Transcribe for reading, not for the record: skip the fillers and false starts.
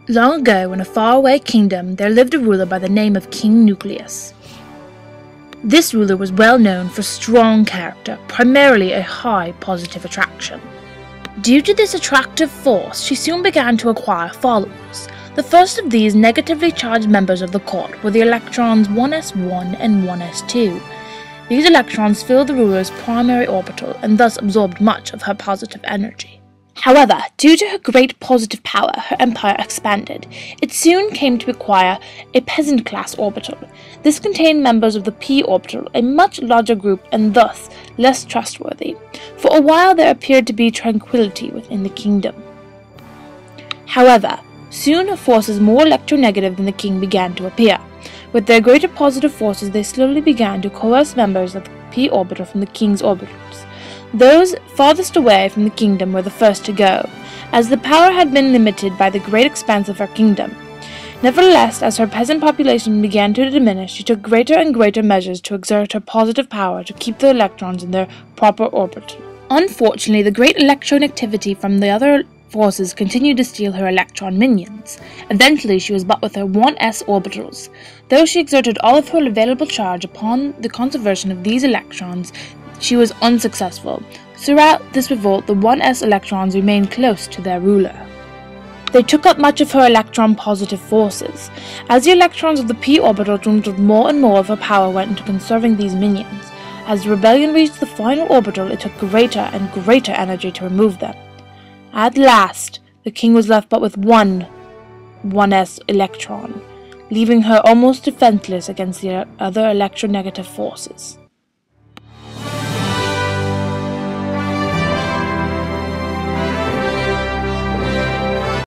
Long ago, in a faraway kingdom, there lived a ruler by the name of King Nucleus. This ruler was well known for strong character, primarily a high positive attraction. Due to this attractive force, she soon began to acquire followers. The first of these negatively charged members of the court were the electrons 1s1 and 1s2. These electrons filled the ruler's primary orbital and thus absorbed much of her positive energy. However, due to her great positive power, her empire expanded. It soon came to acquire a peasant-class orbital. This contained members of the p orbital, a much larger group and thus less trustworthy. For a while there appeared to be tranquility within the kingdom. However, soon forces more electronegative than the king began to appear. With their greater positive forces, they slowly began to coerce members of the p orbital from the king's orbitals. Those farthest away from the kingdom were the first to go, as the power had been limited by the great expanse of her kingdom. Nevertheless, as her peasant population began to diminish, she took greater and greater measures to exert her positive power to keep the electrons in their proper orbit. Unfortunately, the great electronegativity from the other forces continued to steal her electron minions. Eventually, she was but with her 1s orbitals. Though she exerted all of her available charge upon the conservation of these electrons, she was unsuccessful. Throughout this revolt, the 1s electrons remained close to their ruler. They took up much of her electron-positive forces. As the electrons of the p orbital dwindled, more and more of her power went into conserving these minions. As the rebellion reached the final orbital, it took greater and greater energy to remove them. At last, the king was left but with one 1s electron, leaving her almost defenseless against the other electronegative forces.